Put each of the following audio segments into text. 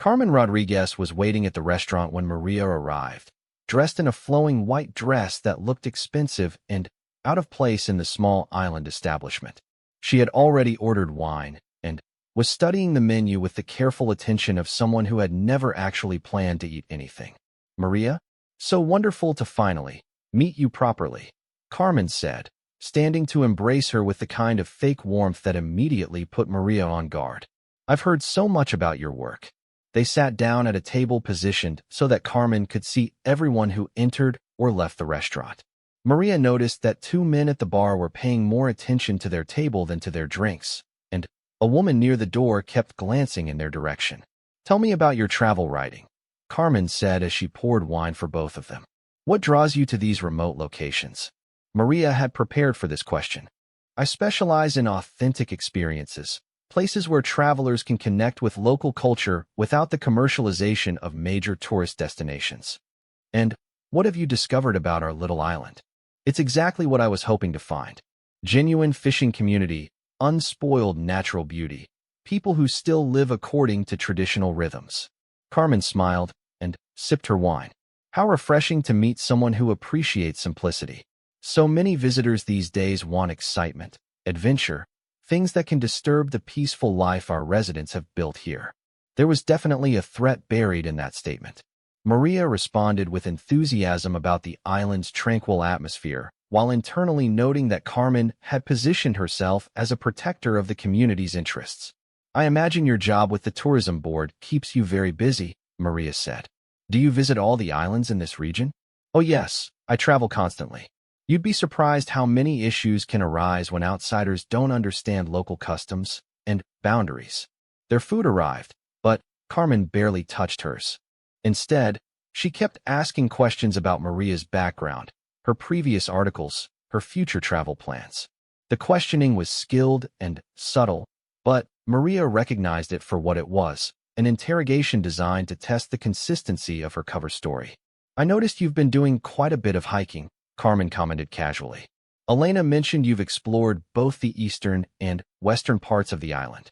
Carmen Rodriguez was waiting at the restaurant when Maria arrived, dressed in a flowing white dress that looked expensive and out of place in the small island establishment. She had already ordered wine and was studying the menu with the careful attention of someone who had never actually planned to eat anything. "Maria, so wonderful to finally meet you properly," Carmen said, standing to embrace her with the kind of fake warmth that immediately put Maria on guard. "I've heard so much about your work." They sat down at a table positioned so that Carmen could see everyone who entered or left the restaurant. Maria noticed that two men at the bar were paying more attention to their table than to their drinks, and a woman near the door kept glancing in their direction. "Tell me about your travel writing," Carmen said as she poured wine for both of them. "What draws you to these remote locations?" Maria had prepared for this question. "I specialize in authentic experiences, places where travelers can connect with local culture without the commercialization of major tourist destinations." "And what have you discovered about our little island?" "It's exactly what I was hoping to find. Genuine fishing community, unspoiled natural beauty, people who still live according to traditional rhythms." Carmen smiled and sipped her wine. "How refreshing to meet someone who appreciates simplicity. So many visitors these days want excitement, adventure, things that can disturb the peaceful life our residents have built here." There was definitely a threat buried in that statement. Maria responded with enthusiasm about the island's tranquil atmosphere, while internally noting that Carmen had positioned herself as a protector of the community's interests. "I imagine your job with the tourism board keeps you very busy," Maria said. "Do you visit all the islands in this region?" "Oh yes, I travel constantly. You'd be surprised how many issues can arise when outsiders don't understand local customs and boundaries." Their food arrived, but Carmen barely touched hers. Instead, she kept asking questions about Maria's background, her previous articles, her future travel plans. The questioning was skilled and subtle, but Maria recognized it for what it was, an interrogation designed to test the consistency of her cover story. "I noticed you've been doing quite a bit of hiking," Carmen commented casually. "Elena mentioned you've explored both the eastern and western parts of the island.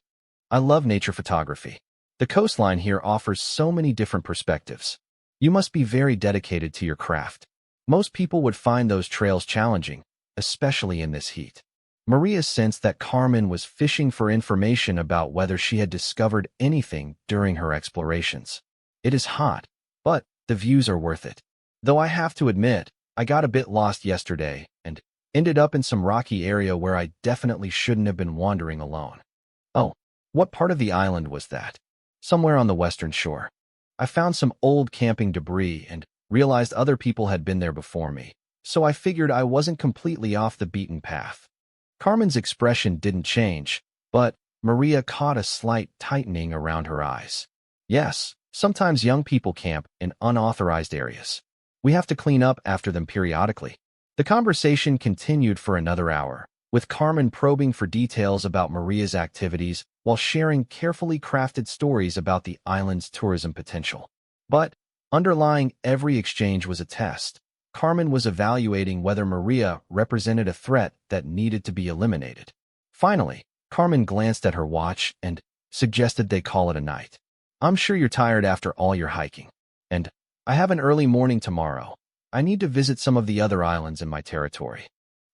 I love nature photography. The coastline here offers so many different perspectives. You must be very dedicated to your craft. Most people would find those trails challenging, especially in this heat." Maria sensed that Carmen was fishing for information about whether she had discovered anything during her explorations. "It is hot, but the views are worth it. Though I have to admit, I got a bit lost yesterday and ended up in some rocky area where I definitely shouldn't have been wandering alone." "Oh, what part of the island was that?" "Somewhere on the western shore. I found some old camping debris and realized other people had been there before me, so I figured I wasn't completely off the beaten path." Carmen's expression didn't change, but Maria caught a slight tightening around her eyes. "Yes, sometimes young people camp in unauthorized areas. We have to clean up after them periodically." The conversation continued for another hour, with Carmen probing for details about Maria's activities while sharing carefully crafted stories about the island's tourism potential. But underlying every exchange was a test. Carmen was evaluating whether Maria represented a threat that needed to be eliminated. Finally, Carmen glanced at her watch and suggested they call it a night. "I'm sure you're tired after all your hiking. And I have an early morning tomorrow. I need to visit some of the other islands in my territory."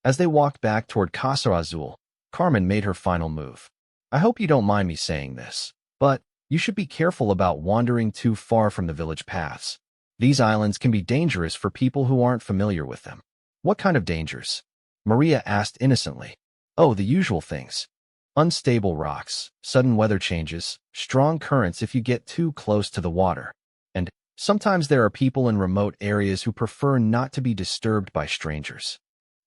As they walked back toward Casa Azul, Carmen made her final move. "I hope you don't mind me saying this, but you should be careful about wandering too far from the village paths. These islands can be dangerous for people who aren't familiar with them." "What kind of dangers?" Maria asked innocently. "Oh, the usual things. Unstable rocks, sudden weather changes, strong currents if you get too close to the water. And sometimes there are people in remote areas who prefer not to be disturbed by strangers."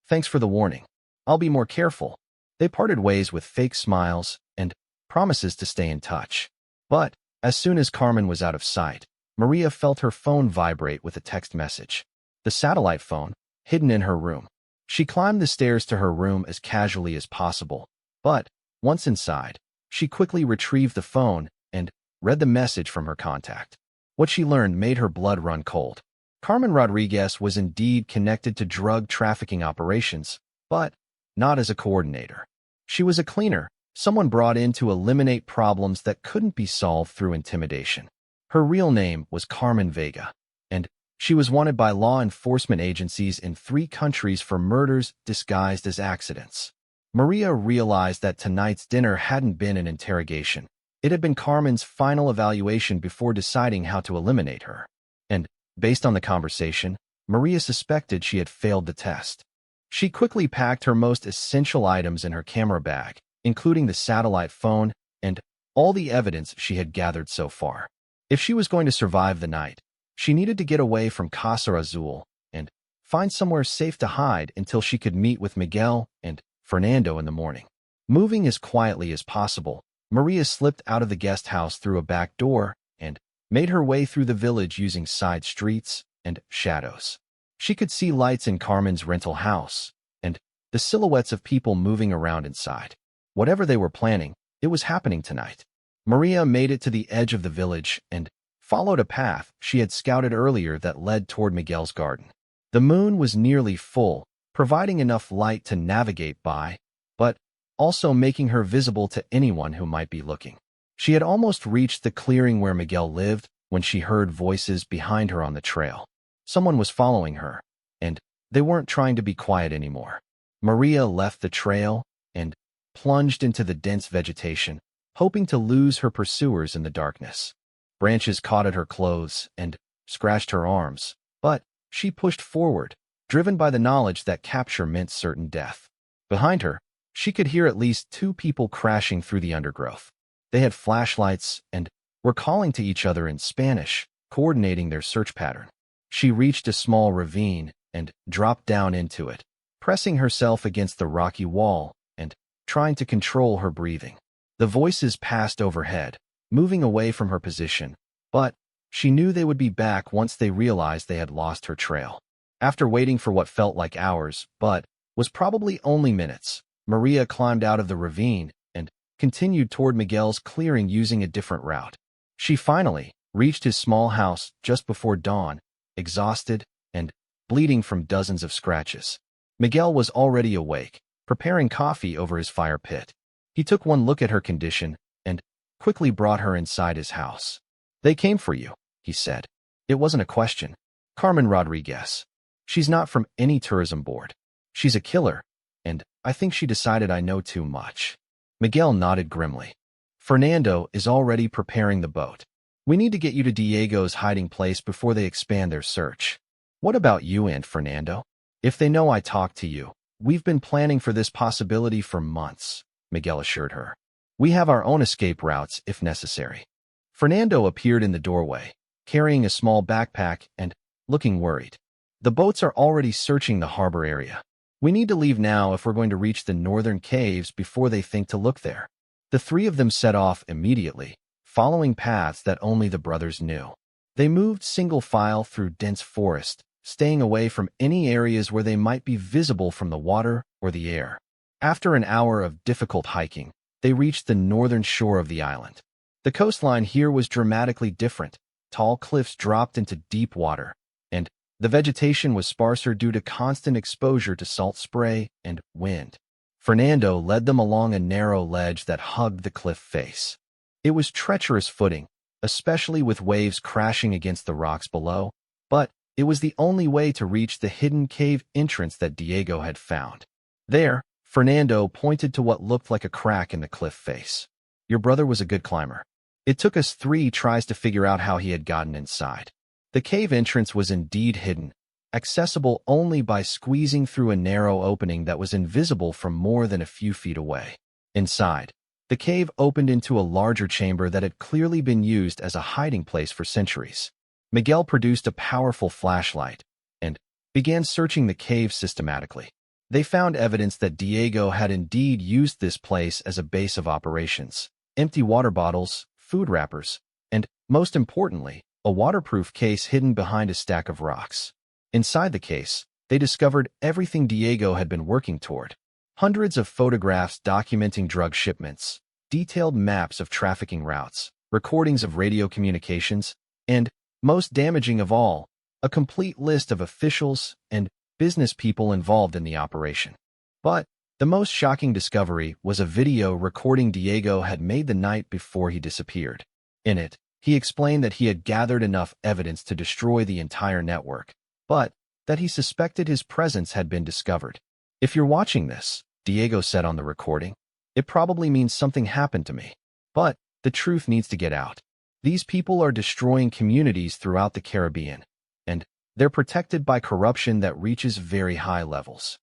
"Thanks for the warning. I'll be more careful." They parted ways with fake smiles and promises to stay in touch. But as soon as Carmen was out of sight, Maria felt her phone vibrate with a text message. The satellite phone, hidden in her room. She climbed the stairs to her room as casually as possible, but once inside, she quickly retrieved the phone and read the message from her contact. What she learned made her blood run cold. Carmen Rodriguez was indeed connected to drug trafficking operations, but not as a coordinator. She was a cleaner, someone brought in to eliminate problems that couldn't be solved through intimidation. Her real name was Carmen Vega, and she was wanted by law enforcement agencies in 3 countries for murders disguised as accidents. Maria realized that tonight's dinner hadn't been an interrogation. It had been Carmen's final evaluation before deciding how to eliminate her. And, based on the conversation, Maria suspected she had failed the test. She quickly packed her most essential items in her camera bag, including the satellite phone and all the evidence she had gathered so far. If she was going to survive the night, she needed to get away from Casa Azul and find somewhere safe to hide until she could meet with Miguel and Fernando in the morning. Moving as quietly as possible, Maria slipped out of the guest house through a back door and made her way through the village using side streets and shadows. She could see lights in Carmen's rental house and the silhouettes of people moving around inside. Whatever they were planning, it was happening tonight. Maria made it to the edge of the village and followed a path she had scouted earlier that led toward Miguel's garden. The moon was nearly full, providing enough light to navigate by, but also making her visible to anyone who might be looking. She had almost reached the clearing where Miguel lived when she heard voices behind her on the trail. Someone was following her, and they weren't trying to be quiet anymore. Maria left the trail and plunged into the dense vegetation, hoping to lose her pursuers in the darkness. Branches caught at her clothes and scratched her arms, but she pushed forward, driven by the knowledge that capture meant certain death. Behind her, she could hear at least 2 people crashing through the undergrowth. They had flashlights and were calling to each other in Spanish, coordinating their search pattern. She reached a small ravine and dropped down into it, pressing herself against the rocky wall and trying to control her breathing. The voices passed overhead, moving away from her position, but she knew they would be back once they realized they had lost her trail. After waiting for what felt like hours, but was probably only minutes, Maria climbed out of the ravine and continued toward Miguel's clearing using a different route. She finally reached his small house just before dawn, exhausted and bleeding from dozens of scratches. Miguel was already awake, preparing coffee over his fire pit. He took one look at her condition and quickly brought her inside his house. "They came for you," he said. It wasn't a question. "Carmen Rodriguez. She's not from any tourism board. She's a killer, and I think she decided I know too much." Miguel nodded grimly. "Fernando is already preparing the boat. We need to get you to Diego's hiding place before they expand their search. What about you and Fernando? If they know I talked to you, we've been planning for this possibility for months," Miguel assured her. "We have our own escape routes if necessary." Fernando appeared in the doorway, carrying a small backpack and looking worried. "The boats are already searching the harbor area. We need to leave now if we're going to reach the northern caves before they think to look there." The 3 of them set off immediately, following paths that only the brothers knew. They moved single file through dense forest, staying away from any areas where they might be visible from the water or the air. After an hour of difficult hiking, they reached the northern shore of the island. The coastline here was dramatically different. Tall cliffs dropped into deep water, and the vegetation was sparser due to constant exposure to salt spray and wind. Fernando led them along a narrow ledge that hugged the cliff face. It was treacherous footing, especially with waves crashing against the rocks below, but it was the only way to reach the hidden cave entrance that Diego had found. There, Fernando pointed to what looked like a crack in the cliff face. "Your brother was a good climber. It took us 3 tries to figure out how he had gotten inside." The cave entrance was indeed hidden, accessible only by squeezing through a narrow opening that was invisible from more than a few feet away. Inside, the cave opened into a larger chamber that had clearly been used as a hiding place for centuries. Miguel produced a powerful flashlight and began searching the cave systematically. They found evidence that Diego had indeed used this place as a base of operations. Empty water bottles, food wrappers, and, most importantly, a waterproof case hidden behind a stack of rocks. Inside the case, they discovered everything Diego had been working toward. Hundreds of photographs documenting drug shipments, detailed maps of trafficking routes, recordings of radio communications, and, most damaging of all, a complete list of officials and business people involved in the operation. But the most shocking discovery was a video recording Diego had made the night before he disappeared. In it, He explained that he had gathered enough evidence to destroy the entire network, but that he suspected his presence had been discovered. "If you're watching this," Diego said on the recording, "it probably means something happened to me. But the truth needs to get out. These people are destroying communities throughout the Caribbean, and they're protected by corruption that reaches very high levels."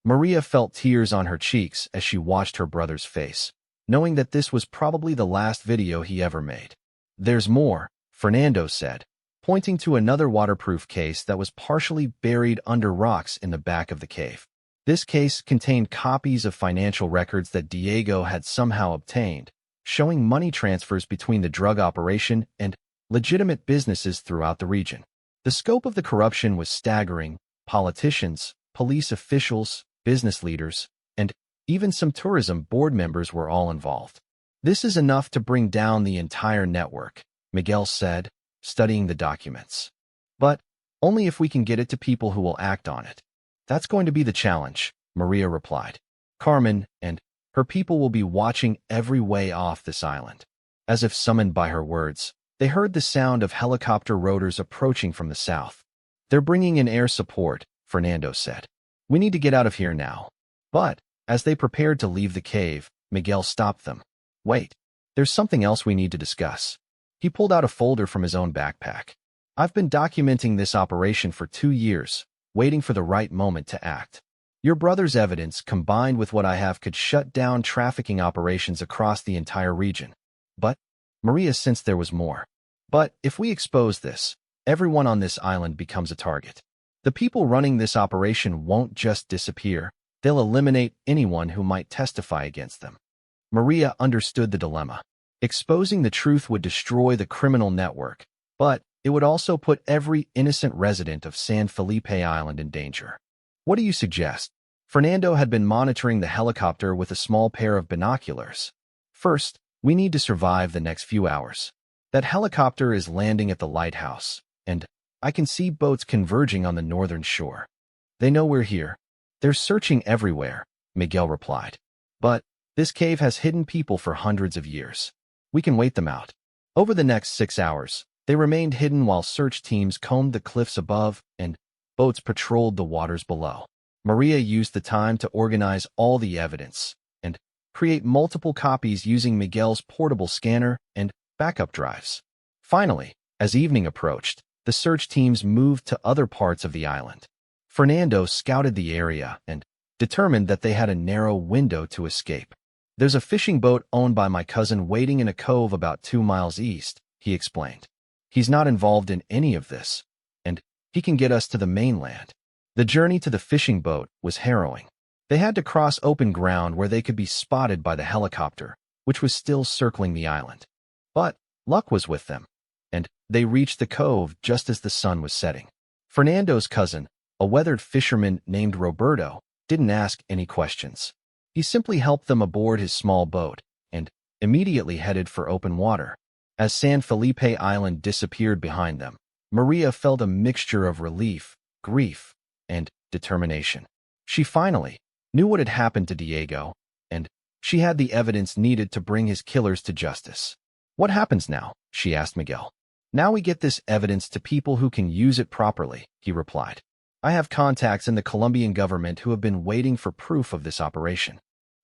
Maria felt tears on her cheeks as she watched her brother's face, knowing that this was probably the last video he ever made. "There's more," Fernando said, pointing to another waterproof case that was partially buried under rocks in the back of the cave. This case contained copies of financial records that Diego had somehow obtained, showing money transfers between the drug operation and legitimate businesses throughout the region. The scope of the corruption was staggering. Politicians, police officials, business leaders, and even some tourism board members were all involved. "This is enough to bring down the entire network," Miguel said, studying the documents. "But only if we can get it to people who will act on it." "That's going to be the challenge," Maria replied. "Carmen and her people will be watching every way off this island." As if summoned by her words, they heard the sound of helicopter rotors approaching from the south. "They're bringing in air support," Fernando said. "We need to get out of here now." But as they prepared to leave the cave, Miguel stopped them. "Wait, there's something else we need to discuss." He pulled out a folder from his own backpack. "I've been documenting this operation for 2 years, waiting for the right moment to act. Your brother's evidence, combined with what I have, could shut down trafficking operations across the entire region." But Maria sensed there was more. "But if we expose this, everyone on this island becomes a target. The people running this operation won't just disappear, they'll eliminate anyone who might testify against them." Maria understood the dilemma. Exposing the truth would destroy the criminal network, but it would also put every innocent resident of San Felipe Island in danger. "What do you suggest?" Fernando had been monitoring the helicopter with a small pair of binoculars. "First, we need to survive the next few hours. That helicopter is landing at the lighthouse, and I can see boats converging on the northern shore. They know we're here. They're searching everywhere," Miguel replied. "But this cave has hidden people for hundreds of years. We can wait them out." Over the next 6 hours, they remained hidden while search teams combed the cliffs above and boats patrolled the waters below. Maria used the time to organize all the evidence and create multiple copies using Miguel's portable scanner and backup drives. Finally, as evening approached, the search teams moved to other parts of the island. Fernando scouted the area and determined that they had a narrow window to escape. "There's a fishing boat owned by my cousin waiting in a cove about 2 miles east," he explained. "He's not involved in any of this, and he can get us to the mainland." The journey to the fishing boat was harrowing. They had to cross open ground where they could be spotted by the helicopter, which was still circling the island. But luck was with them, and they reached the cove just as the sun was setting. Fernando's cousin, a weathered fisherman named Roberto, didn't ask any questions. He simply helped them aboard his small boat and immediately headed for open water. As San Felipe Island disappeared behind them, Maria felt a mixture of relief, grief, and determination. She finally knew what had happened to Diego, and she had the evidence needed to bring his killers to justice. "What happens now?" she asked Miguel. "Now we get this evidence to people who can use it properly," he replied. "I have contacts in the Colombian government who have been waiting for proof of this operation.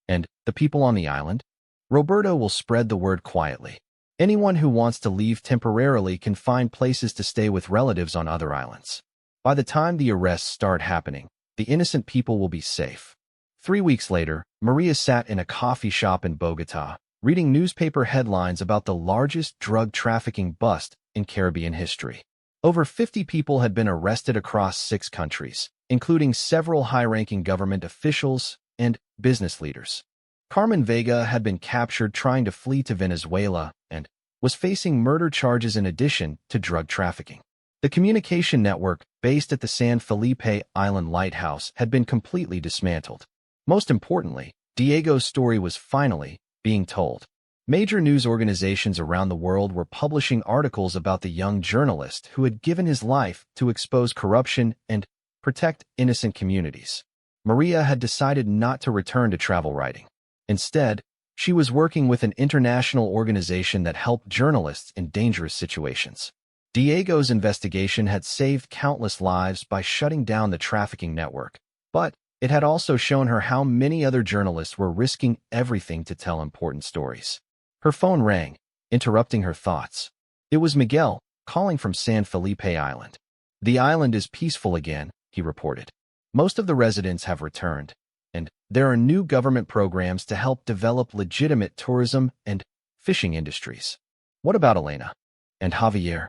And the people on the island? Roberto will spread the word quietly. Anyone who wants to leave temporarily can find places to stay with relatives on other islands. By the time the arrests start happening, the innocent people will be safe." 3 weeks later, Maria sat in a coffee shop in Bogotá, reading newspaper headlines about the largest drug trafficking bust in Caribbean history. Over 50 people had been arrested across 6 countries, including several high-ranking government officials and business leaders. Carmen Vega had been captured trying to flee to Venezuela and was facing murder charges in addition to drug trafficking. The communication network based at the San Felipe Island lighthouse had been completely dismantled. Most importantly, Diego's story was finally being told. Major news organizations around the world were publishing articles about the young journalist who had given his life to expose corruption and protect innocent communities. Maria had decided not to return to travel writing. Instead, She was working with an international organization that helped journalists in dangerous situations. Diego's investigation had saved countless lives by shutting down the trafficking network, but it had also shown her how many other journalists were risking everything to tell important stories. Her phone rang, interrupting her thoughts. It was Miguel, calling from San Felipe Island. "The island is peaceful again," he reported. "Most of the residents have returned, and there are new government programs to help develop legitimate tourism and fishing industries." "What about Elena and Javier?"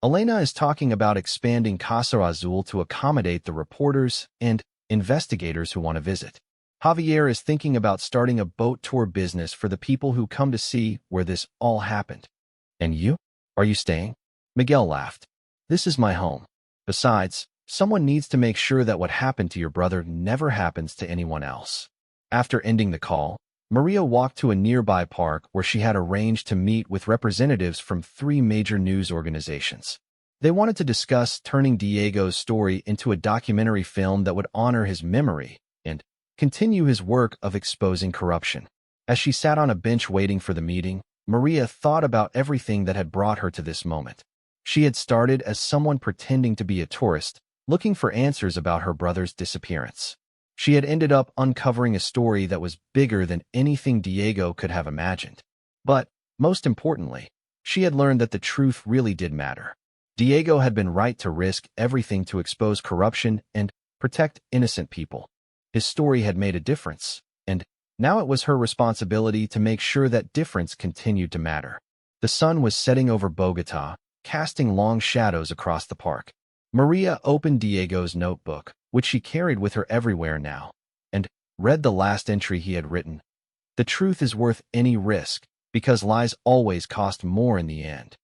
"Elena is talking about expanding Casa Azul to accommodate the reporters and investigators who want to visit. Javier is thinking about starting a boat tour business for the people who come to see where this all happened." "And you? Are you staying?" Miguel laughed. "This is my home. Besides, someone needs to make sure that what happened to your brother never happens to anyone else." After ending the call, Maria walked to a nearby park where she had arranged to meet with representatives from 3 major news organizations. They wanted to discuss turning Diego's story into a documentary film that would honor his memory and continue his work of exposing corruption. As she sat on a bench waiting for the meeting, Maria thought about everything that had brought her to this moment. She had started as someone pretending to be a tourist, looking for answers about her brother's disappearance. She had ended up uncovering a story that was bigger than anything Diego could have imagined. But, most importantly, she had learned that the truth really did matter. Diego had been right to risk everything to expose corruption and protect innocent people. His story had made a difference, and now it was her responsibility to make sure that difference continued to matter. The sun was setting over Bogotá, casting long shadows across the park. Maria opened Diego's notebook, which she carried with her everywhere now, and read the last entry he had written. "The truth is worth any risk, because lies always cost more in the end."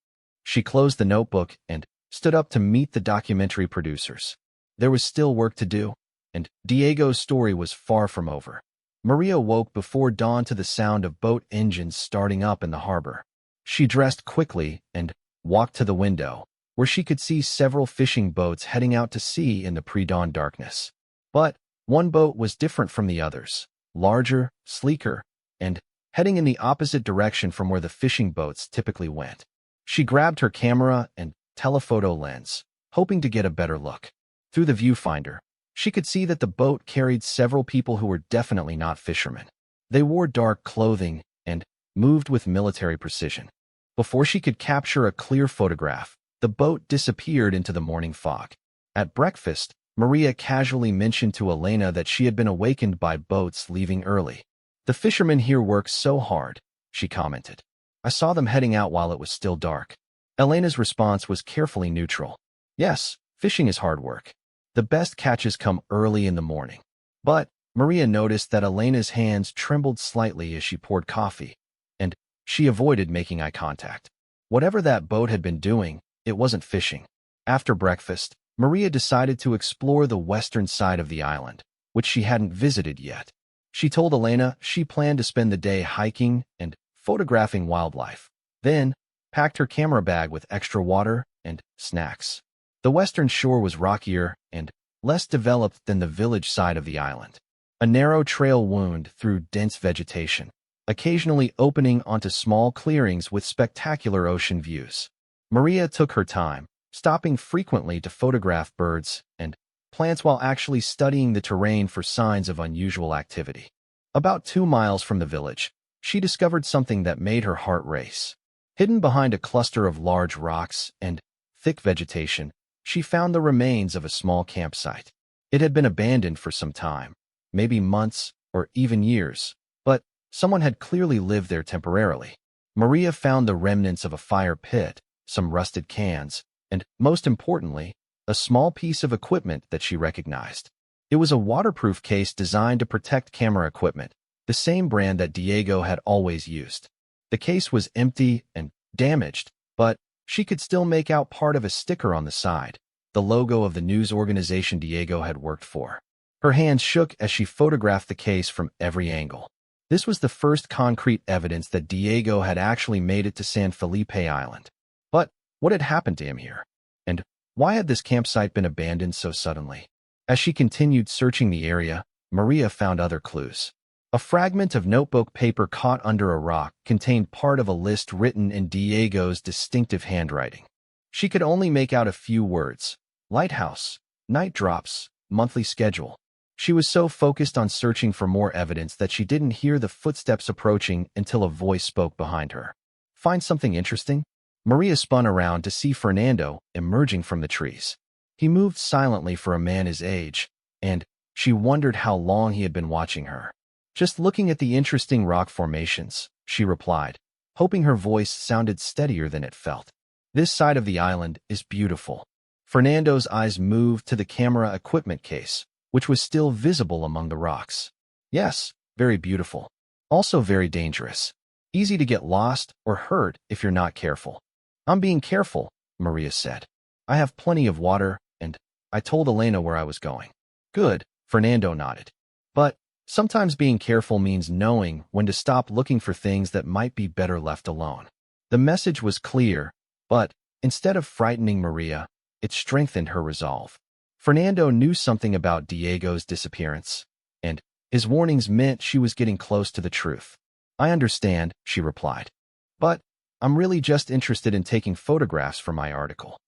She closed the notebook and stood up to meet the documentary producers. There was still work to do, and Diego's story was far from over. Maria woke before dawn to the sound of boat engines starting up in the harbor. She dressed quickly and walked to the window, where she could see several fishing boats heading out to sea in the pre-dawn darkness. But one boat was different from the others, larger, sleeker, and heading in the opposite direction from where the fishing boats typically went. She grabbed her camera and telephoto lens, hoping to get a better look. Through the viewfinder, she could see that the boat carried several people who were definitely not fishermen. They wore dark clothing and moved with military precision. Before she could capture a clear photograph, the boat disappeared into the morning fog. At breakfast, Maria casually mentioned to Elena that she had been awakened by boats leaving early. "The fishermen here work so hard," she commented. "I saw them heading out while it was still dark." Elena's response was carefully neutral. "Yes, fishing is hard work. The best catches come early in the morning." But Maria noticed that Elena's hands trembled slightly as she poured coffee, and she avoided making eye contact. Whatever that boat had been doing, it wasn't fishing. After breakfast, Maria decided to explore the western side of the island, which she hadn't visited yet. She told Elena she planned to spend the day hiking and photographing wildlife, then packed her camera bag with extra water and snacks. The western shore was rockier and less developed than the village side of the island. A narrow trail wound through dense vegetation, occasionally opening onto small clearings with spectacular ocean views. Maria took her time, stopping frequently to photograph birds and plants while actually studying the terrain for signs of unusual activity. About 2 miles from the village, she discovered something that made her heart race. Hidden behind a cluster of large rocks and thick vegetation, she found the remains of a small campsite. It had been abandoned for some time, maybe months or even years, but someone had clearly lived there temporarily. Maria found the remnants of a fire pit, some rusted cans, and, most importantly, a small piece of equipment that she recognized. It was a waterproof case designed to protect camera equipment, the same brand that Diego had always used. The case was empty and damaged, but she could still make out part of a sticker on the side, the logo of the news organization Diego had worked for. Her hands shook as she photographed the case from every angle. This was the first concrete evidence that Diego had actually made it to San Felipe Island. But what had happened to him here? And why had this campsite been abandoned so suddenly? As she continued searching the area, Maria found other clues. A fragment of notebook paper caught under a rock contained part of a list written in Diego's distinctive handwriting. She could only make out a few words: lighthouse, night drops, monthly schedule. She was so focused on searching for more evidence that she didn't hear the footsteps approaching until a voice spoke behind her. Find something interesting? Maria spun around to see Fernando emerging from the trees. He moved silently for a man his age, and she wondered how long he had been watching her. Just looking at the interesting rock formations, she replied, hoping her voice sounded steadier than it felt. This side of the island is beautiful. Fernando's eyes moved to the camera equipment case, which was still visible among the rocks. Yes, very beautiful. Also very dangerous. Easy to get lost or hurt if you're not careful. I'm being careful, Maria said. I have plenty of water, and I told Elena where I was going. Good, Fernando nodded. But sometimes being careful means knowing when to stop looking for things that might be better left alone. The message was clear, but instead of frightening Maria, it strengthened her resolve. Fernando knew something about Diego's disappearance, and his warnings meant she was getting close to the truth. I understand, she replied. But I'm really just interested in taking photographs for my article.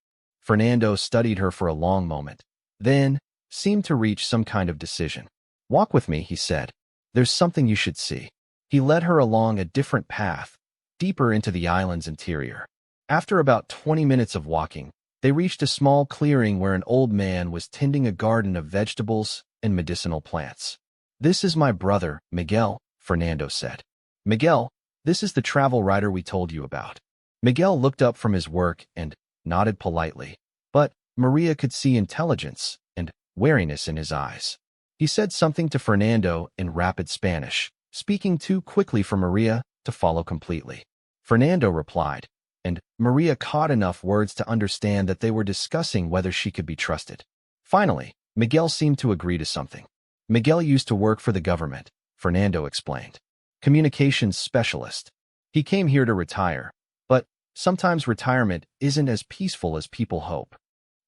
Fernando studied her for a long moment, then seemed to reach some kind of decision. Walk with me, he said. There's something you should see. He led her along a different path, deeper into the island's interior. After about 20 minutes of walking, they reached a small clearing where an old man was tending a garden of vegetables and medicinal plants. This is my brother, Miguel, Fernando said. Miguel, this is the travel writer we told you about. Miguel looked up from his work and nodded politely, but Maria could see intelligence and wariness in his eyes. He said something to Fernando in rapid Spanish, speaking too quickly for Maria to follow completely. Fernando replied, and Maria caught enough words to understand that they were discussing whether she could be trusted. Finally, Miguel seemed to agree to something. Miguel used to work for the government, Fernando explained. Communications specialist. He came here to retire, but sometimes retirement isn't as peaceful as people hope.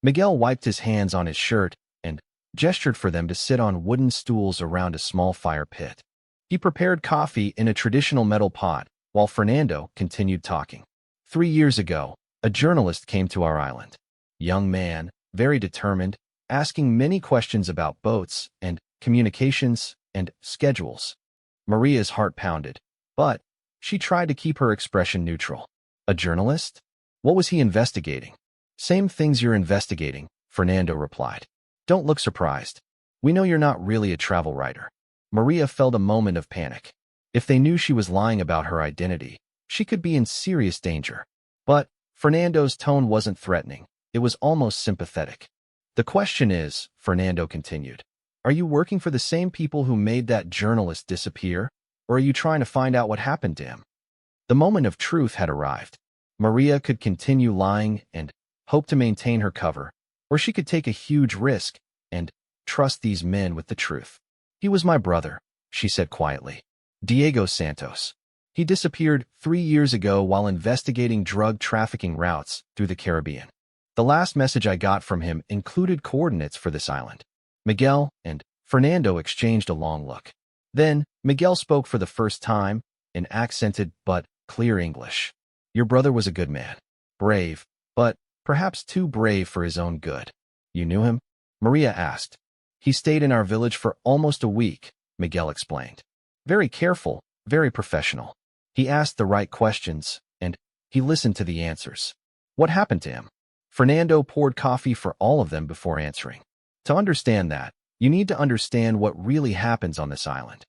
Miguel wiped his hands on his shirt and gestured for them to sit on wooden stools around a small fire pit. He prepared coffee in a traditional metal pot, while Fernando continued talking. 3 years ago, a journalist came to our island. Young man, very determined, asking many questions about boats and communications and schedules. Maria's heart pounded, but she tried to keep her expression neutral. A journalist? What was he investigating? Same things you're investigating, Fernando replied. Don't look surprised. We know you're not really a travel writer. Maria felt a moment of panic. If they knew she was lying about her identity, she could be in serious danger. But Fernando's tone wasn't threatening. It was almost sympathetic. The question is, Fernando continued, are you working for the same people who made that journalist disappear, or are you trying to find out what happened to him? The moment of truth had arrived. Maria could continue lying and hope to maintain her cover, or she could take a huge risk and trust these men with the truth. He was my brother, she said quietly. Diego Santos. He disappeared 3 years ago while investigating drug trafficking routes through the Caribbean. The last message I got from him included coordinates for this island. Miguel and Fernando exchanged a long look. Then, Miguel spoke for the first time in accented but clear English. Your brother was a good man. Brave, but perhaps too brave for his own good. You knew him? Maria asked. He stayed in our village for almost a week, Miguel explained. Very careful, very professional. He asked the right questions, and he listened to the answers. What happened to him? Fernando poured coffee for all of them before answering. To understand that, you need to understand what really happens on this island.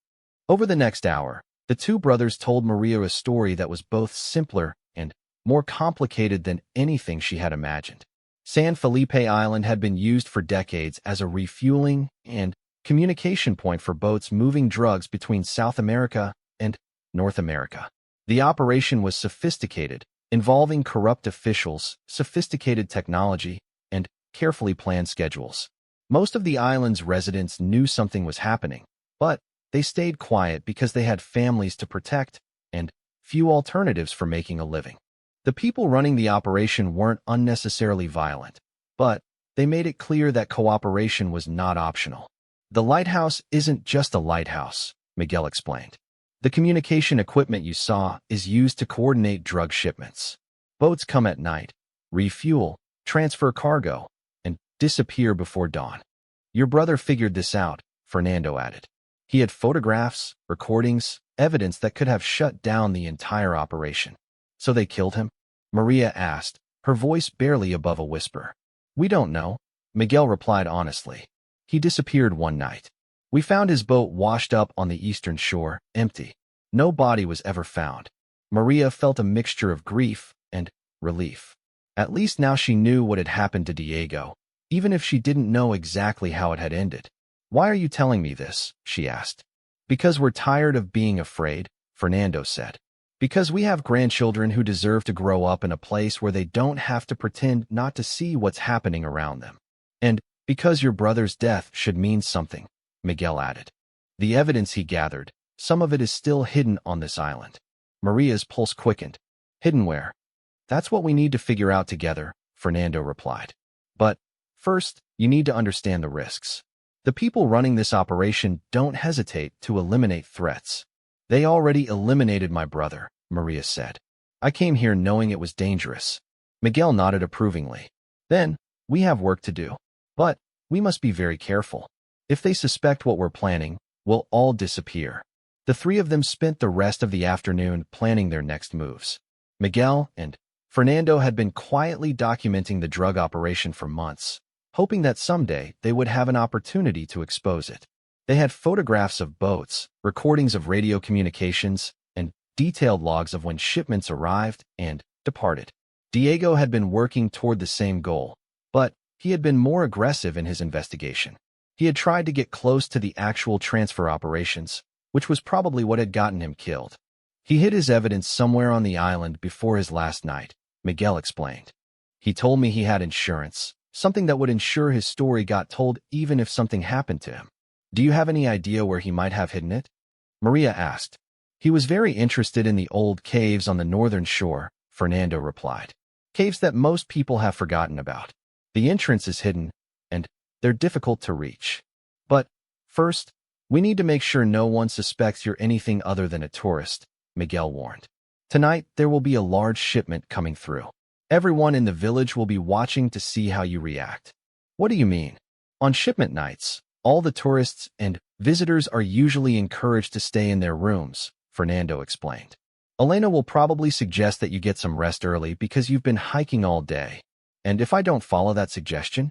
Over the next hour, the two brothers told Maria a story that was both simpler and more complicated than anything she had imagined. San Felipe Island had been used for decades as a refueling and communication point for boats moving drugs between South America and North America. The operation was sophisticated, involving corrupt officials, sophisticated technology, and carefully planned schedules. Most of the island's residents knew something was happening, but they stayed quiet because they had families to protect and few alternatives for making a living. The people running the operation weren't unnecessarily violent, but they made it clear that cooperation was not optional. The lighthouse isn't just a lighthouse, Miguel explained. The communication equipment you saw is used to coordinate drug shipments. Boats come at night, refuel, transfer cargo, and disappear before dawn. Your brother figured this out, Fernando added. He had photographs, recordings, evidence that could have shut down the entire operation. So they killed him? Maria asked, her voice barely above a whisper. We don't know, Miguel replied honestly. He disappeared one night. We found his boat washed up on the eastern shore, empty. No body was ever found. Maria felt a mixture of grief and relief. At least now she knew what had happened to Diego, even if she didn't know exactly how it had ended. Why are you telling me this? She asked. Because we're tired of being afraid, Fernando said. Because we have grandchildren who deserve to grow up in a place where they don't have to pretend not to see what's happening around them. And because your brother's death should mean something, Miguel added. The evidence he gathered, some of it is still hidden on this island. Maria's pulse quickened. Hidden where? That's what we need to figure out together, Fernando replied. But first, you need to understand the risks. The people running this operation don't hesitate to eliminate threats. They already eliminated my brother, Maria said. I came here knowing it was dangerous. Miguel nodded approvingly. Then, we have work to do. But we must be very careful. If they suspect what we're planning, we'll all disappear. The three of them spent the rest of the afternoon planning their next moves. Miguel and Fernando had been quietly documenting the drug operation for months, hoping that someday they would have an opportunity to expose it. They had photographs of boats, recordings of radio communications, and detailed logs of when shipments arrived and departed. Diego had been working toward the same goal, but he had been more aggressive in his investigation. He had tried to get close to the actual transfer operations, which was probably what had gotten him killed. He hid his evidence somewhere on the island before his last night, Miguel explained. He told me he had insurance, something that would ensure his story got told even if something happened to him. Do you have any idea where he might have hidden it? Maria asked. He was very interested in the old caves on the northern shore, Fernando replied. Caves that most people have forgotten about. The entrance is hidden, and they're difficult to reach. But first, we need to make sure no one suspects you're anything other than a tourist, Miguel warned. Tonight, there will be a large shipment coming through. Everyone in the village will be watching to see how you react. What do you mean? On shipment nights, all the tourists and visitors are usually encouraged to stay in their rooms, Fernando explained. Elena will probably suggest that you get some rest early because you've been hiking all day. And if I don't follow that suggestion,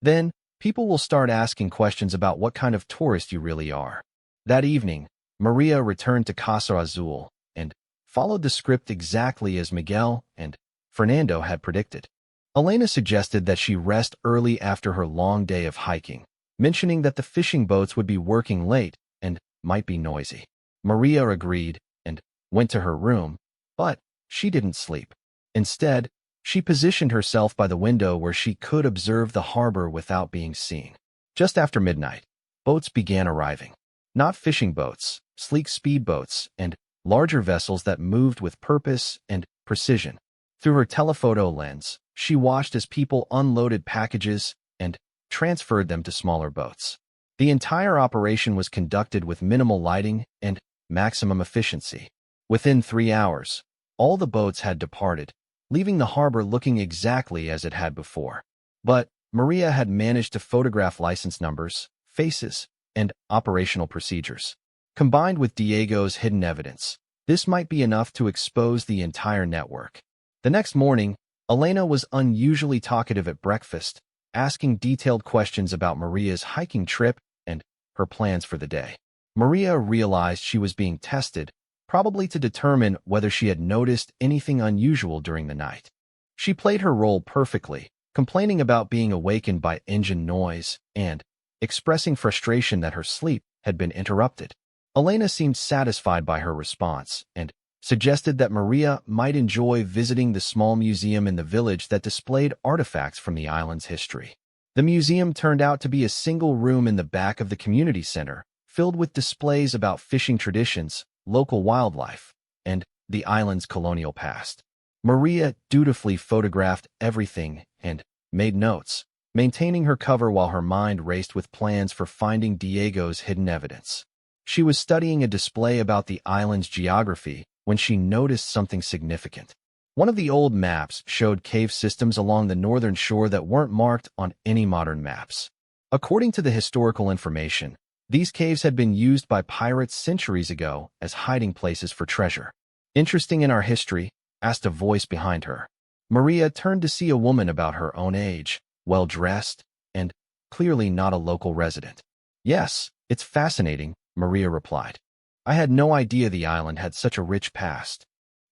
then people will start asking questions about what kind of tourist you really are. That evening, Maria returned to Casa Azul and followed the script exactly as Miguel and Fernando had predicted. Elena suggested that she rest early after her long day of hiking, mentioning that the fishing boats would be working late and might be noisy. Maria agreed and went to her room, but she didn't sleep. Instead, she positioned herself by the window where she could observe the harbor without being seen. Just after midnight, boats began arriving. Not fishing boats, sleek speedboats, and larger vessels that moved with purpose and precision. Through her telephoto lens, she watched as people unloaded packages and transferred them to smaller boats. The entire operation was conducted with minimal lighting and maximum efficiency. Within 3 hours, all the boats had departed, leaving the harbor looking exactly as it had before. But Maria had managed to photograph license numbers, faces, and operational procedures. Combined with Diego's hidden evidence, this might be enough to expose the entire network. The next morning, Elena was unusually talkative at breakfast, asking detailed questions about Maria's hiking trip and her plans for the day. Maria realized she was being tested, probably to determine whether she had noticed anything unusual during the night. She played her role perfectly, complaining about being awakened by engine noise and expressing frustration that her sleep had been interrupted. Elena seemed satisfied by her response and suggested that Maria might enjoy visiting the small museum in the village that displayed artifacts from the island's history. The museum turned out to be a single room in the back of the community center, filled with displays about fishing traditions, local wildlife, and the island's colonial past. Maria dutifully photographed everything and made notes, maintaining her cover while her mind raced with plans for finding Diego's hidden evidence. She was studying a display about the island's geography when she noticed something significant. One of the old maps showed cave systems along the northern shore that weren't marked on any modern maps. According to the historical information, these caves had been used by pirates centuries ago as hiding places for treasure. "Interesting in our history?" asked a voice behind her. Maria turned to see a woman about her own age, well-dressed, and clearly not a local resident. "Yes, it's fascinating," Maria replied. "I had no idea the island had such a rich past."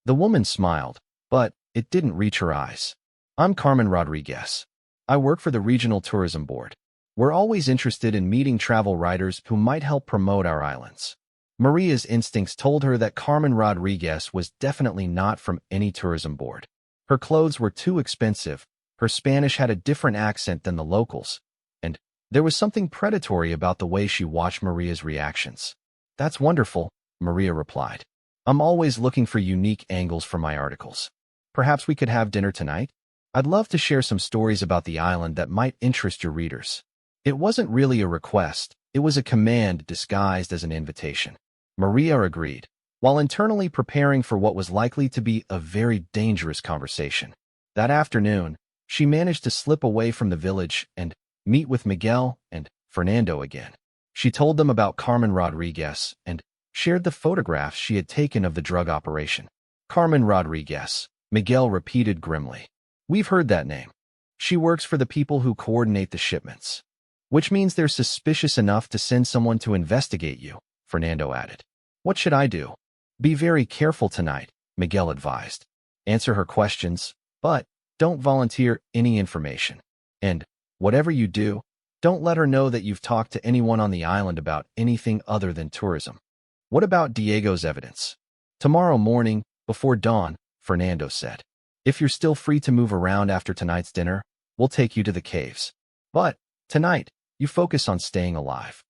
The woman smiled, but it didn't reach her eyes. "I'm Carmen Rodriguez. I work for the Regional Tourism Board. We're always interested in meeting travel writers who might help promote our islands." Maria's instincts told her that Carmen Rodriguez was definitely not from any tourism board. Her clothes were too expensive, her Spanish had a different accent than the locals, and there was something predatory about the way she watched Maria's reactions. "That's wonderful," Maria replied. "I'm always looking for unique angles for my articles. Perhaps we could have dinner tonight? I'd love to share some stories about the island that might interest your readers." It wasn't really a request, it was a command disguised as an invitation. Maria agreed, while internally preparing for what was likely to be a very dangerous conversation. That afternoon, she managed to slip away from the village and meet with Miguel and Fernando again. She told them about Carmen Rodriguez and shared the photographs she had taken of the drug operation. "Carmen Rodriguez," Miguel repeated grimly. "We've heard that name. She works for the people who coordinate the shipments." "Which means they're suspicious enough to send someone to investigate you," Fernando added. "What should I do?" "Be very careful tonight," Miguel advised. "Answer her questions, but don't volunteer any information. And whatever you do, don't let her know that you've talked to anyone on the island about anything other than tourism." "What about Diego's evidence?" "Tomorrow morning, before dawn," Fernando said. "If you're still free to move around after tonight's dinner, we'll take you to the caves. But tonight, you focus on staying alive."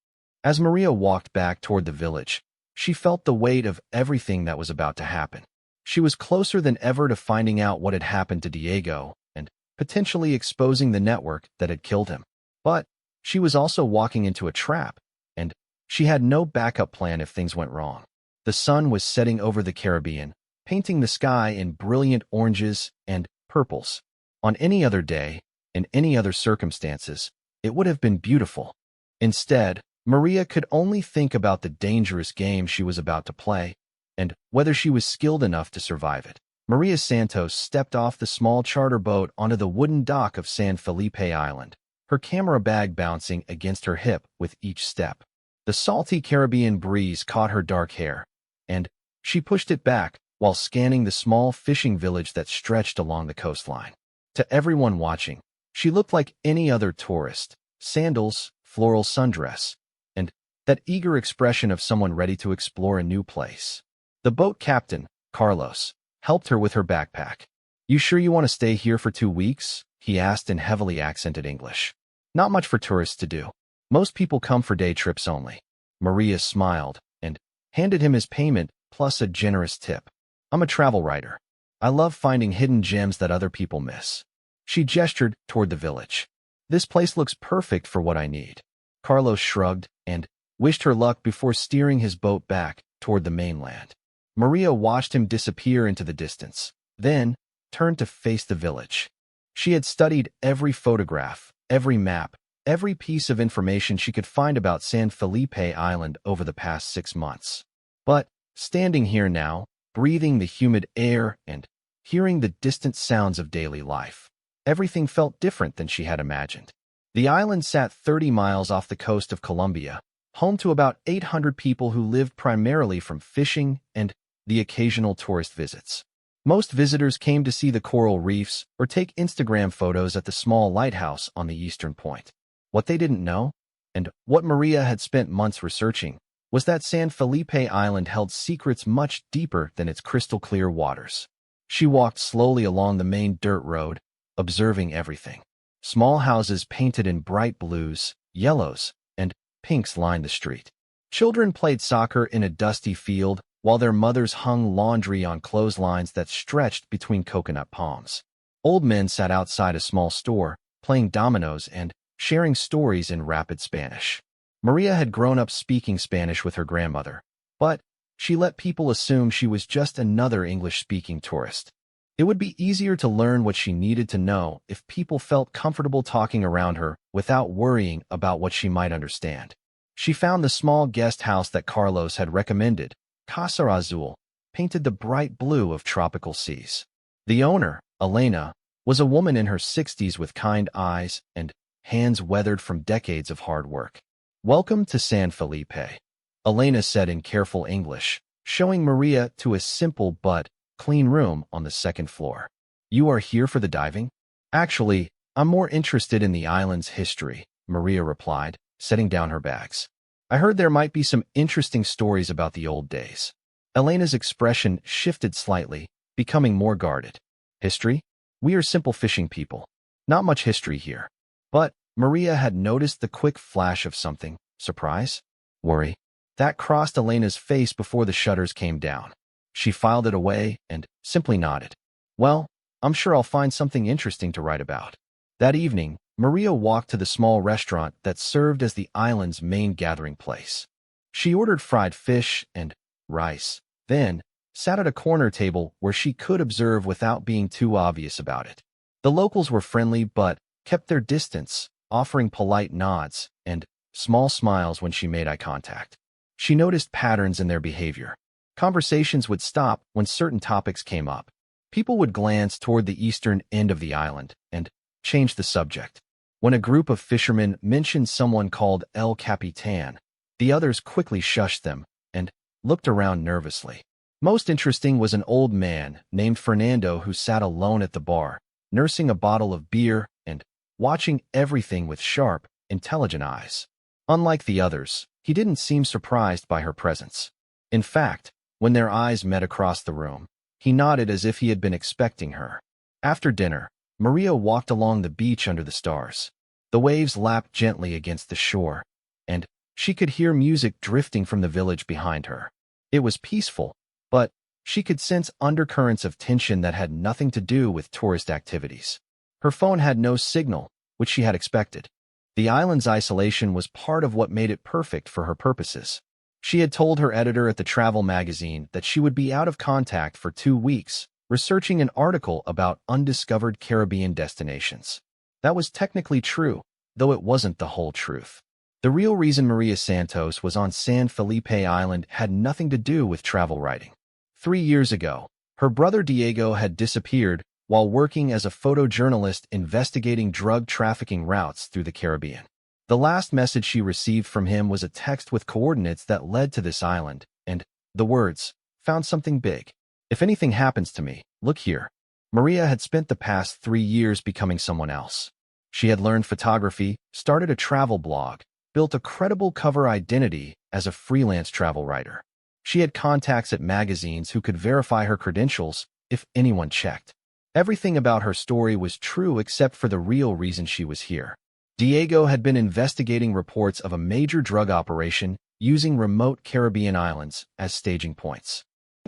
As Maria walked back toward the village, she felt the weight of everything that was about to happen. She was closer than ever to finding out what had happened to Diego and potentially exposing the network that had killed him. But she was also walking into a trap, and she had no backup plan if things went wrong. The sun was setting over the Caribbean, painting the sky in brilliant oranges and purples. On any other day, in any other circumstances, it would have been beautiful. Instead, Maria could only think about the dangerous game she was about to play and whether she was skilled enough to survive it. Maria Santos stepped off the small charter boat onto the wooden dock of San Felipe Island, her camera bag bouncing against her hip with each step. The salty Caribbean breeze caught her dark hair, and she pushed it back while scanning the small fishing village that stretched along the coastline. To everyone watching, she looked like any other tourist: sandals, floral sundress, and that eager expression of someone ready to explore a new place. The boat captain, Carlos, helped her with her backpack. "You sure you want to stay here for 2 weeks?" he asked in heavily accented English. "Not much for tourists to do. Most people come for day trips only." Maria smiled and handed him his payment plus a generous tip. "I'm a travel writer. I love finding hidden gems that other people miss." She gestured toward the village. "This place looks perfect for what I need." Carlos shrugged and wished her luck before steering his boat back toward the mainland. Maria watched him disappear into the distance, then turned to face the village. She had studied every photograph, every map, every piece of information she could find about San Felipe Island over the past 6 months. But standing here now, breathing the humid air and hearing the distant sounds of daily life, everything felt different than she had imagined. The island sat 30 miles off the coast of Colombia, home to about 800 people who lived primarily from fishing and the occasional tourist visits. Most visitors came to see the coral reefs or take Instagram photos at the small lighthouse on the eastern point. What they didn't know, and what Maria had spent months researching, was that San Felipe Island held secrets much deeper than its crystal-clear waters. She walked slowly along the main dirt road, observing everything. Small houses painted in bright blues, yellows, and pinks lined the street. Children played soccer in a dusty field, while their mothers hung laundry on clotheslines that stretched between coconut palms. Old men sat outside a small store, playing dominoes and sharing stories in rapid Spanish. Maria had grown up speaking Spanish with her grandmother, but she let people assume she was just another English-speaking tourist. It would be easier to learn what she needed to know if people felt comfortable talking around her without worrying about what she might understand. She found the small guest house that Carlos had recommended, Casa Azul, painted the bright blue of tropical seas. The owner, Elena, was a woman in her 60s with kind eyes and hands weathered from decades of hard work. "Welcome to San Felipe," Elena said in careful English, showing Maria to a simple but clean room on the second floor. "You are here for the diving?" "Actually, I'm more interested in the island's history," Maria replied, setting down her bags. "I heard there might be some interesting stories about the old days." Elena's expression shifted slightly, becoming more guarded. "History? We are simple fishing people. Not much history here." But Maria had noticed the quick flash of something. Surprise? Worry? That crossed Elena's face before the shutters came down. She filed it away and simply nodded. "Well, I'm sure I'll find something interesting to write about." That evening, Maria walked to the small restaurant that served as the island's main gathering place. She ordered fried fish and rice, then sat at a corner table where she could observe without being too obvious about it. The locals were friendly but kept their distance, offering polite nods and small smiles when she made eye contact. She noticed patterns in their behavior. Conversations would stop when certain topics came up. People would glance toward the eastern end of the island and change the subject. When a group of fishermen mentioned someone called El Capitan, the others quickly shushed them and looked around nervously. Most interesting was an old man named Fernando who sat alone at the bar, nursing a bottle of beer and watching everything with sharp, intelligent eyes. Unlike the others, he didn't seem surprised by her presence. In fact, when their eyes met across the room, he nodded as if he had been expecting her. After dinner, Maria walked along the beach under the stars. The waves lapped gently against the shore, and she could hear music drifting from the village behind her. It was peaceful, but she could sense undercurrents of tension that had nothing to do with tourist activities. Her phone had no signal, which she had expected. The island's isolation was part of what made it perfect for her purposes. She had told her editor at the travel magazine that she would be out of contact for 2 weeks, researching an article about undiscovered Caribbean destinations. That was technically true, though it wasn't the whole truth. The real reason Maria Santos was on San Felipe Island had nothing to do with travel writing. 3 years ago, her brother Diego had disappeared while working as a photojournalist investigating drug trafficking routes through the Caribbean. The last message she received from him was a text with coordinates that led to this island, and the words, "Found something big. If anything happens to me, look here." Maria had spent the past 3 years becoming someone else. She had learned photography, started a travel blog, built a credible cover identity as a freelance travel writer. She had contacts at magazines who could verify her credentials if anyone checked. Everything about her story was true except for the real reason she was here. Diego had been investigating reports of a major drug operation using remote Caribbean islands as staging points.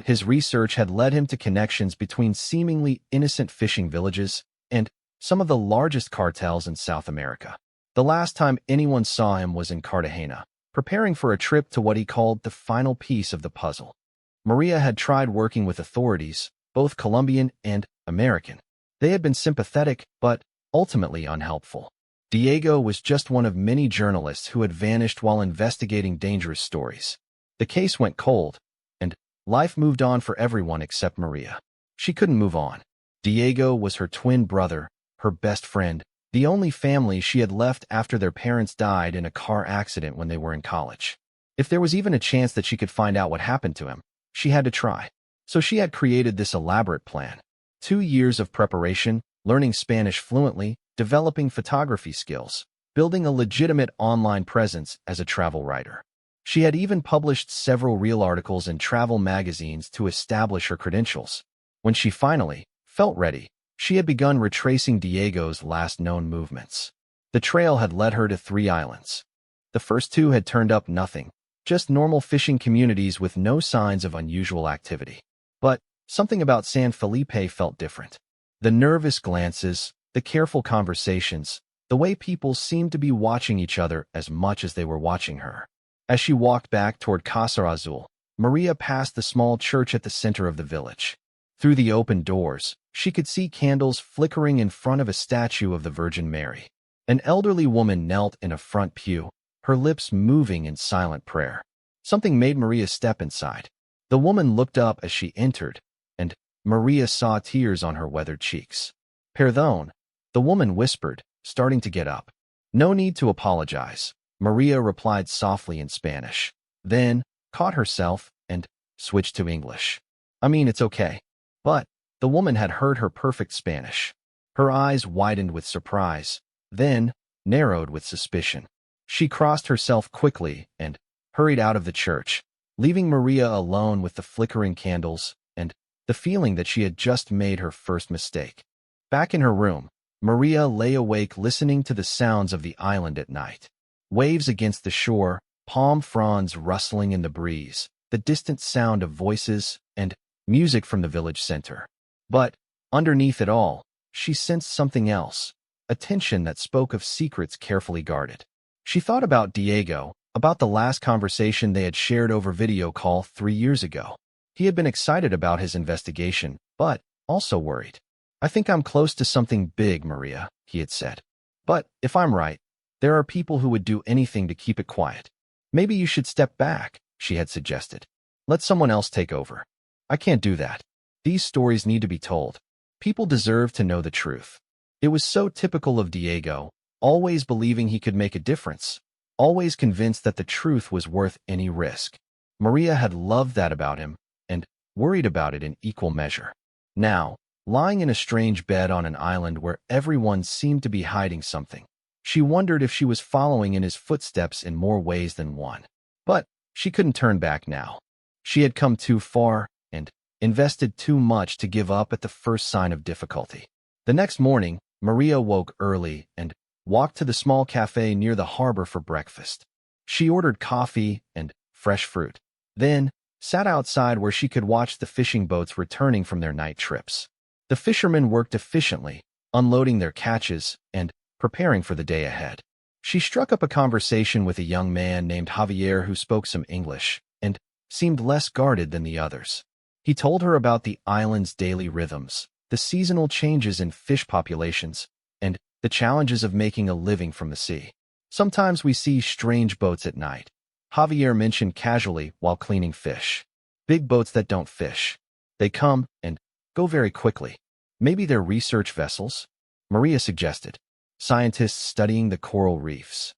His research had led him to connections between seemingly innocent fishing villages and some of the largest cartels in South America. The last time anyone saw him was in Cartagena, preparing for a trip to what he called the final piece of the puzzle. Maria had tried working with authorities, both Colombian and American. They had been sympathetic, but ultimately unhelpful. Diego was just one of many journalists who had vanished while investigating dangerous stories. The case went cold, and life moved on for everyone except Maria. She couldn't move on. Diego was her twin brother, her best friend, the only family she had left after their parents died in a car accident when they were in college. If there was even a chance that she could find out what happened to him, she had to try. So she had created this elaborate plan. 2 years of preparation, learning Spanish fluently, developing photography skills, building a legitimate online presence as a travel writer. She had even published several real articles in travel magazines to establish her credentials. When she finally felt ready, she had begun retracing Diego's last known movements. The trail had led her to 3 islands. The first 2 had turned up nothing, just normal fishing communities with no signs of unusual activity. But something about San Felipe felt different. The nervous glances, the careful conversations, the way people seemed to be watching each other as much as they were watching her. As she walked back toward Casa Azul, Maria passed the small church at the center of the village. Through the open doors, she could see candles flickering in front of a statue of the Virgin Mary. An elderly woman knelt in a front pew, her lips moving in silent prayer. Something made Maria step inside. The woman looked up as she entered, and Maria saw tears on her weathered cheeks. "Perdón," the woman whispered, starting to get up. "No need to apologize," Maria replied softly in Spanish, then caught herself and switched to English. "I mean, it's okay." But the woman had heard her perfect Spanish. Her eyes widened with surprise, then narrowed with suspicion. She crossed herself quickly and hurried out of the church, leaving Maria alone with the flickering candles and the feeling that she had just made her first mistake. Back in her room, Maria lay awake listening to the sounds of the island at night. Waves against the shore, palm fronds rustling in the breeze, the distant sound of voices, and music from the village center. But underneath it all, she sensed something else, a tension that spoke of secrets carefully guarded. She thought about Diego, about the last conversation they had shared over video call 3 years ago. He had been excited about his investigation, but also worried. "I think I'm close to something big, Maria," he had said. "But if I'm right, there are people who would do anything to keep it quiet. Maybe you should step back," she had suggested. "Let someone else take over." "I can't do that. These stories need to be told. People deserve to know the truth." It was so typical of Diego, always believing he could make a difference, always convinced that the truth was worth any risk. Maria had loved that about him and worried about it in equal measure. Now, lying in a strange bed on an island where everyone seemed to be hiding something, she wondered if she was following in his footsteps in more ways than one. But she couldn't turn back now. She had come too far and invested too much to give up at the first sign of difficulty. The next morning, Maria woke early and walked to the small cafe near the harbor for breakfast. She ordered coffee and fresh fruit, then sat outside where she could watch the fishing boats returning from their night trips. The fishermen worked efficiently, unloading their catches and preparing for the day ahead. She struck up a conversation with a young man named Javier who spoke some English and seemed less guarded than the others. He told her about the island's daily rhythms, the seasonal changes in fish populations, and the challenges of making a living from the sea. "Sometimes we see strange boats at night," Javier mentioned casually while cleaning fish. "Big boats that don't fish. They come and go very quickly. Maybe they're research vessels?" Maria suggested. "Scientists studying the coral reefs."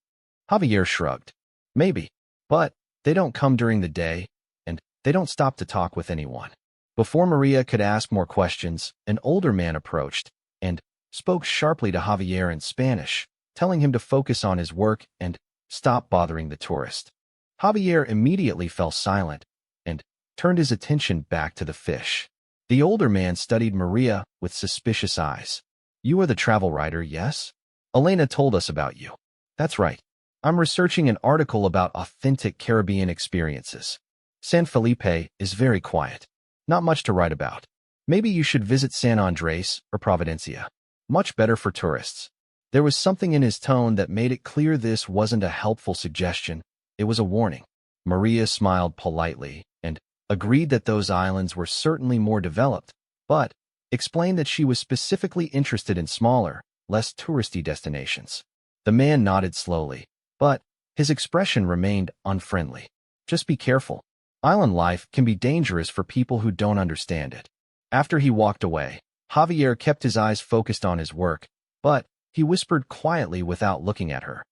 Javier shrugged. "Maybe, but they don't come during the day, and they don't stop to talk with anyone." Before Maria could ask more questions, an older man approached and spoke sharply to Javier in Spanish, telling him to focus on his work and stop bothering the tourist. Javier immediately fell silent and turned his attention back to the fish. The older man studied Maria with suspicious eyes. "You are the travel writer, yes? Elena told us about you." "That's right. I'm researching an article about authentic Caribbean experiences. San Felipe is very quiet. Not much to write about. Maybe you should visit San Andres or Providencia. Much better for tourists." There was something in his tone that made it clear this wasn't a helpful suggestion, it was a warning. Maria smiled politely and agreed that those islands were certainly more developed, but explained that she was specifically interested in smaller, less touristy destinations. The man nodded slowly, but his expression remained unfriendly. "Just be careful. Island life can be dangerous for people who don't understand it." After he walked away, Javier kept his eyes focused on his work, but he whispered quietly without looking at her.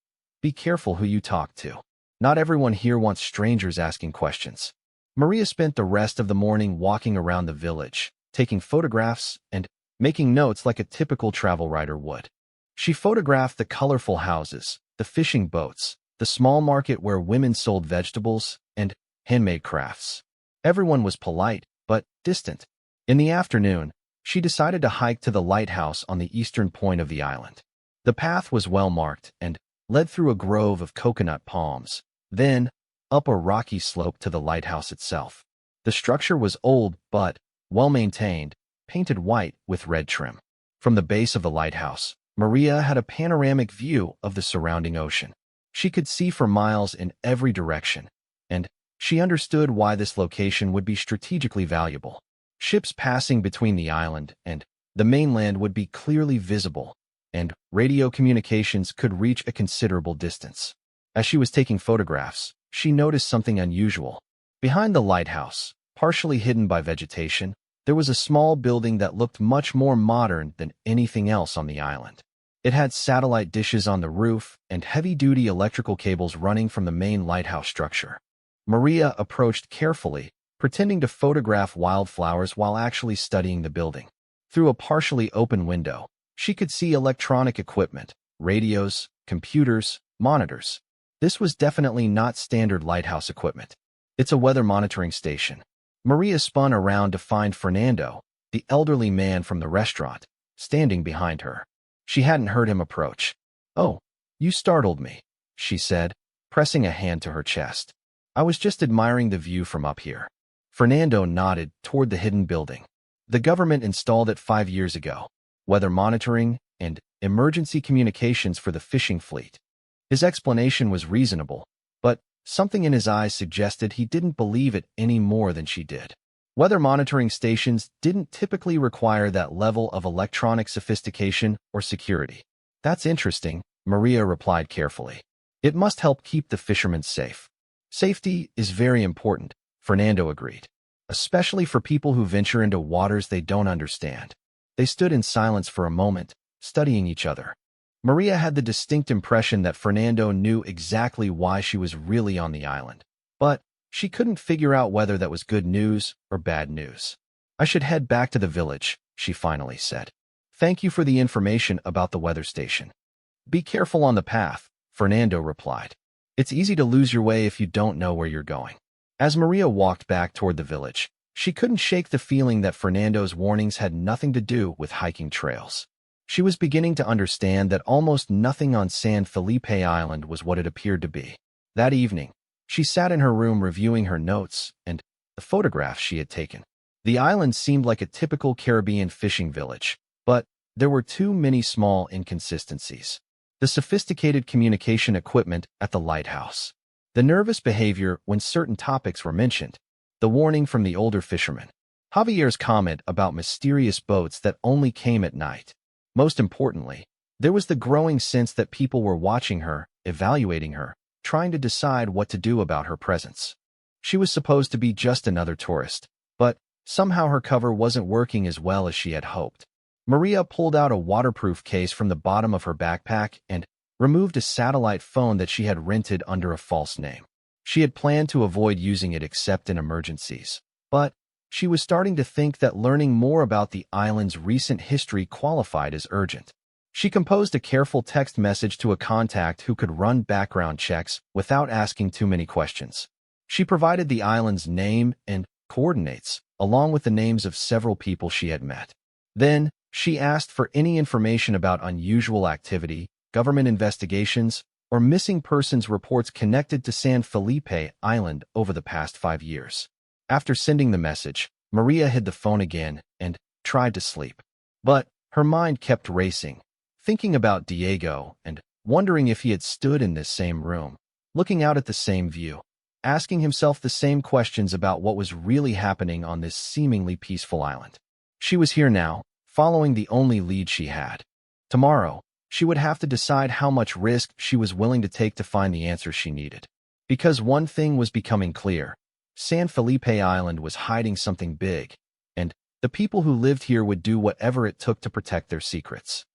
"Be careful who you talk to. Not everyone here wants strangers asking questions." Maria spent the rest of the morning walking around the village, taking photographs and making notes like a typical travel writer would. She photographed the colorful houses, the fishing boats, the small market where women sold vegetables, and handmade crafts. Everyone was polite, but distant. In the afternoon, she decided to hike to the lighthouse on the eastern point of the island. The path was well marked and led through a grove of coconut palms, then up a rocky slope to the lighthouse itself. The structure was old but well-maintained, painted white with red trim. From the base of the lighthouse, Maria had a panoramic view of the surrounding ocean. She could see for miles in every direction, and she understood why this location would be strategically valuable. Ships passing between the island and the mainland would be clearly visible, and radio communications could reach a considerable distance. As she was taking photographs, she noticed something unusual. Behind the lighthouse, partially hidden by vegetation, there was a small building that looked much more modern than anything else on the island. It had satellite dishes on the roof and heavy-duty electrical cables running from the main lighthouse structure. Maria approached carefully, pretending to photograph wildflowers while actually studying the building. Through a partially open window, she could see electronic equipment, radios, computers, monitors. This was definitely not standard lighthouse equipment. It's a weather monitoring station. Maria spun around to find Fernando, the elderly man from the restaurant, standing behind her. She hadn't heard him approach. "Oh, you startled me," she said, pressing a hand to her chest. "I was just admiring the view from up here." Fernando nodded toward the hidden building. The government installed it 5 years ago. Weather monitoring and emergency communications for the fishing fleet. His explanation was reasonable, but something in his eyes suggested he didn't believe it any more than she did. Weather monitoring stations didn't typically require that level of electronic sophistication or security. "That's interesting," Maria replied carefully. "It must help keep the fishermen safe." "Safety is very important," Fernando agreed, "especially for people who venture into waters they don't understand." They stood in silence for a moment, studying each other. Maria had the distinct impression that Fernando knew exactly why she was really on the island, but she couldn't figure out whether that was good news or bad news. "I should head back to the village," she finally said. "Thank you for the information about the weather station." "Be careful on the path," Fernando replied. "It's easy to lose your way if you don't know where you're going." As Maria walked back toward the village, she couldn't shake the feeling that Fernando's warnings had nothing to do with hiking trails. She was beginning to understand that almost nothing on San Felipe Island was what it appeared to be. That evening, she sat in her room reviewing her notes and the photographs she had taken. The island seemed like a typical Caribbean fishing village, but there were too many small inconsistencies. The sophisticated communication equipment at the lighthouse, the nervous behavior when certain topics were mentioned, the warning from the older fisherman, Javier's comment about mysterious boats that only came at night. Most importantly, there was the growing sense that people were watching her, evaluating her, trying to decide what to do about her presence. She was supposed to be just another tourist, but somehow her cover wasn't working as well as she had hoped. Maria pulled out a waterproof case from the bottom of her backpack and removed a satellite phone that she had rented under a false name. She had planned to avoid using it except in emergencies, but she was starting to think that learning more about the island's recent history qualified as urgent. She composed a careful text message to a contact who could run background checks without asking too many questions. She provided the island's name and coordinates, along with the names of several people she had met. Then, she asked for any information about unusual activity, government investigations, or missing persons reports connected to San Felipe Island over the past 5 years. After sending the message, Maria hid the phone again and tried to sleep. But her mind kept racing, thinking about Diego and wondering if he had stood in this same room, looking out at the same view, asking himself the same questions about what was really happening on this seemingly peaceful island. She was here now, following the only lead she had. Tomorrow, she would have to decide how much risk she was willing to take to find the answers she needed. Because one thing was becoming clear: San Felipe Island was hiding something big, and the people who lived here would do whatever it took to protect their secrets.